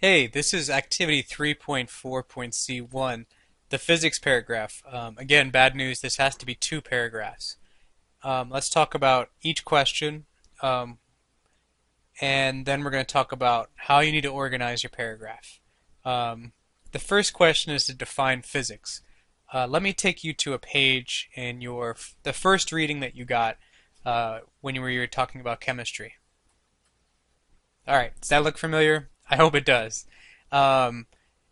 Hey, this is activity 3.4.C1, the physics paragraph. Again, bad news, this has to be two paragraphs. Let's talk about each question, um, and then we're going to talk about how you need to organize your paragraph. Um, the first question is to define physics. Let me take you to a page in the first reading that you got when you were talking about chemistry. All right, does that look familiar? I hope it does. Um,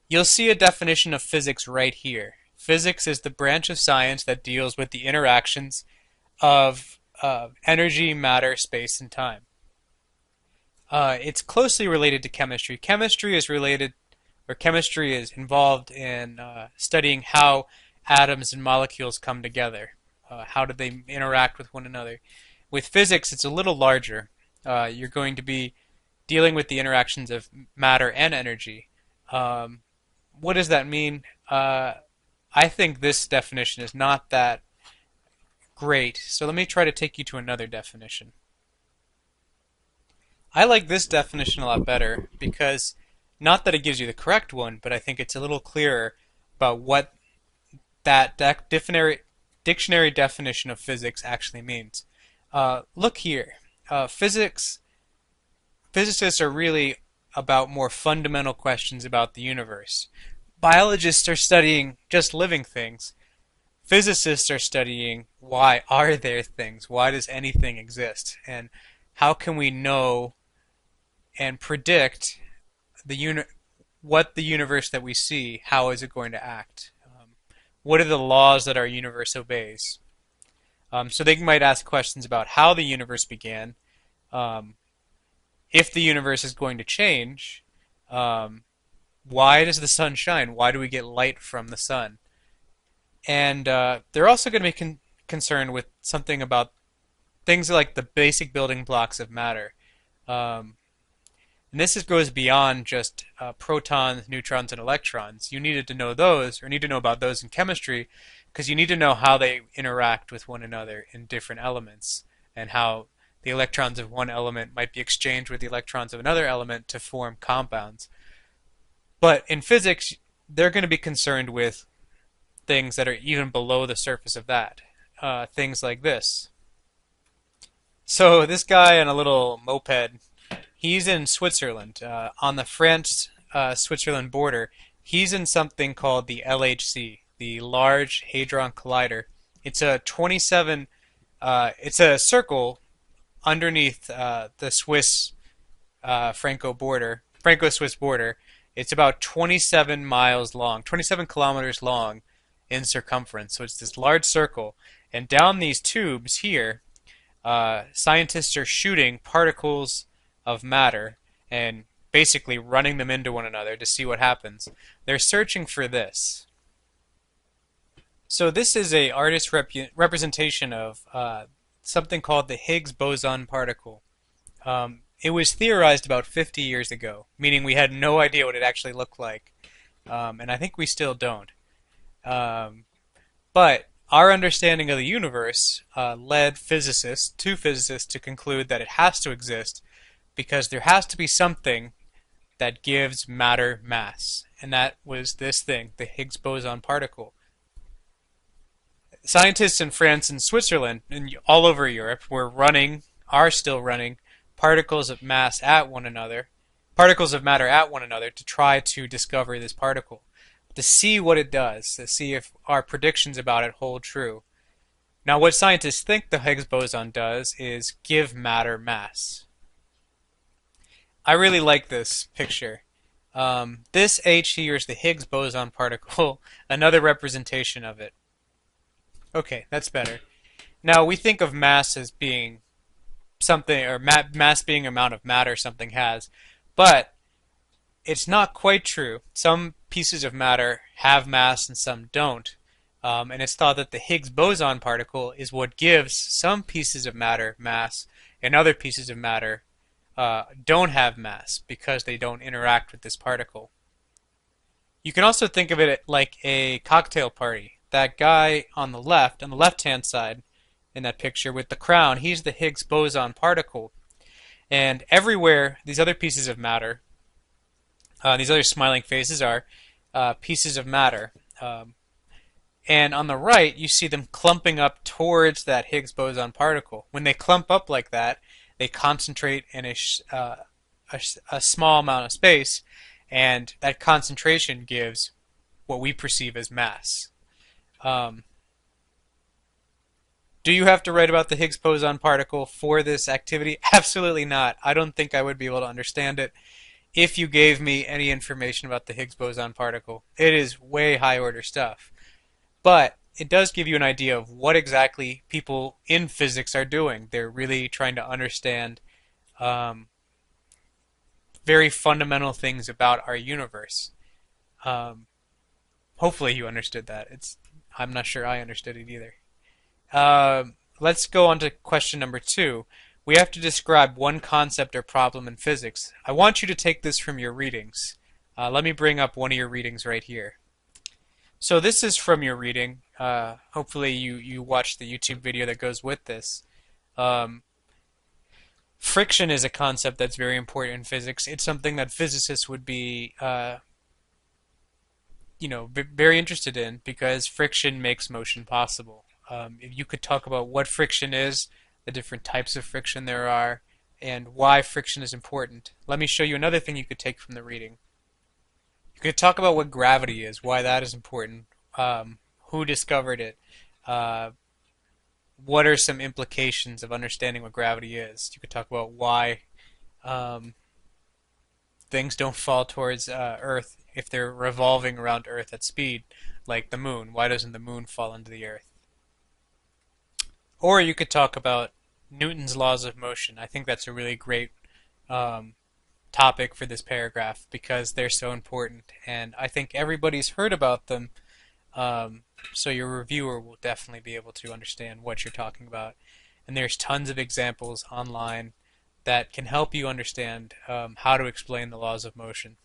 You'll see a definition of physics right here. Physics is the branch of science that deals with the interactions of energy, matter, space, and time. It's closely related to chemistry. Chemistry is involved in studying how atoms and molecules come together. How do they interact with one another? With physics, it's a little larger. You're going to be dealing with the interactions of matter and energy. Um, what does that mean? I think this definition is not that great, so let me try to take you to another definition. I like this definition a lot better because not that it gives you the correct one, but I think it's a little clearer about what that dictionary definition of physics actually means. Look here. Physicists are really about more fundamental questions about the universe. Biologists are studying just living things. Physicists are studying why are there things? Why does anything exist? And how can we know and predict what the universe that we see, how is it going to act? What are the laws that our universe obeys? So they might ask questions about how the universe began, um, if the universe is going to change, um, why does the sun shine? Why do we get light from the sun? And they're also going to be concerned with something about things like the basic building blocks of matter. Um, and goes beyond just protons, neutrons, and electrons. You needed to know those, or need to know about those in chemistry, because you need to know how they interact with one another in different elements, and how the electrons of one element might be exchanged with the electrons of another element to form compounds. But in physics, they're going to be concerned with things that are even below the surface of that. Things like this. So this guy on a little moped, he's in Switzerland, on the France-Switzerland border. He's in something called the LHC, the Large Hadron Collider. It's a 27. It's a circle underneath the Swiss Franco-Swiss border. It's about 27 miles long, 27 kilometers long in circumference. So it's this large circle, and down these tubes here, scientists are shooting particles of matter and basically running them into one another to see what happens. They're searching for this. So this is a artist's representation of something called the Higgs boson particle. It was theorized about 50 years ago, meaning we had no idea what it actually looked like, and I think we still don't. Um, but our understanding of the universe led two physicists, to conclude that it has to exist because there has to be something that gives matter mass, and that was this thing, the Higgs boson particle. Scientists in France and Switzerland and all over Europe are still running particles of mass at one another, particles of matter at one another to try to discover this particle, to see what it does, to see if our predictions about it hold true. Now, what scientists think the Higgs boson does is give matter mass. I really like this picture. This H here is the Higgs boson particle, another representation of it. Okay, that's better. Now, we think of mass as being something, or mass being amount of matter something has, but it's not quite true. Some pieces of matter have mass and some don't. And it's thought that the Higgs boson particle is what gives some pieces of matter mass and other pieces of matter don't have mass because they don't interact with this particle. You can also think of it like a cocktail party. That guy on the left-hand side in that picture with the crown, he's the Higgs boson particle. And everywhere these other pieces of matter These other smiling faces are pieces of matter. Um, and on the right, you see them clumping up towards that Higgs boson particle. When they clump up like that, they concentrate in a small amount of space, and that concentration gives what we perceive as mass. Um, do you have to write about the Higgs boson particle for this activity? Absolutely not. I don't think I would be able to understand it if you gave me any information about the Higgs boson particle. It is way high order stuff. But it does give you an idea of what exactly people in physics are doing. They're really trying to understand um, very fundamental things about our universe. Um, hopefully, you understood that. I'm not sure I understood it either. Let's go on to question number 2. We have to describe one concept or problem in physics. I want you to take this from your readings. Let me bring up one of your readings right here. So this is from your reading. Hopefully you watched the YouTube video that goes with this. Um, Friction is a concept that's very important in physics. It's something that physicists would be, very interested in because friction makes motion possible. If you could talk about what friction is, the different types of friction there are, and why friction is important. Let me show you another thing you could take from the reading. You could talk about what gravity is, why that is important, who discovered it, uh, what are some implications of understanding what gravity is. You could talk about why um, things don't fall towards Earth if they're revolving around Earth at speed, like the moon. Why doesn't the moon fall into the Earth? Or you could talk about Newton's laws of motion. I think that's a really great um, topic for this paragraph because they're so important, and I think everybody's heard about them. So your reviewer will definitely be able to understand what you're talking about. And there's tons of examples online that can help you understand how to explain the laws of motion.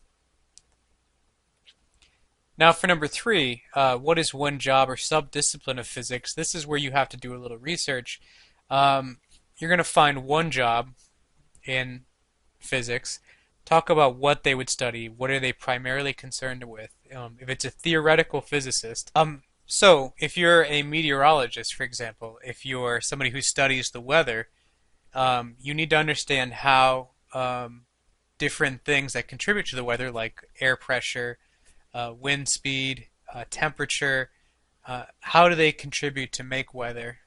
Now for number 3, what is one job or sub-discipline of physics? This is where you have to do a little research. You're going to find one job in physics, talk about what they would study, what are they primarily concerned with. If it's a theoretical physicist, so if you're a meteorologist, for example, if you're somebody who studies the weather, you need to understand how different things that contribute to the weather, like air pressure, wind speed, temperature, how do they contribute to make weather?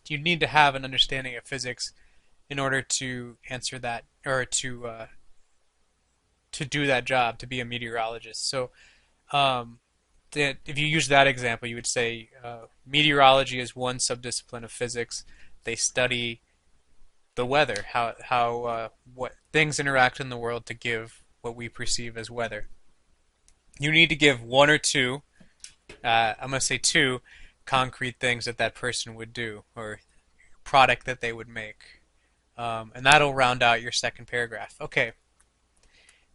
You need to have an understanding of physics in order to answer that or to do that job, to be a meteorologist. So if you use that example, you would say meteorology is one subdiscipline of physics. They study the weather, how what things interact in the world to give what we perceive as weather. You need to give one or two, I'm going to say two, concrete things that that person would do or product that they would make. And that'll round out your second paragraph. Okay,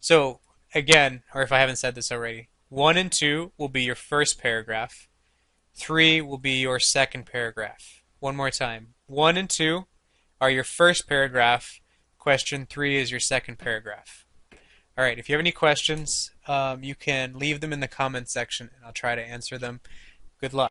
so again, or if I haven't said this already, 1 and 2 will be your first paragraph. 3 will be your second paragraph. One more time. 1 and 2 are your first paragraph. Question 3 is your second paragraph. All right, if you have any questions, you can leave them in the comments section and I'll try to answer them. Good luck.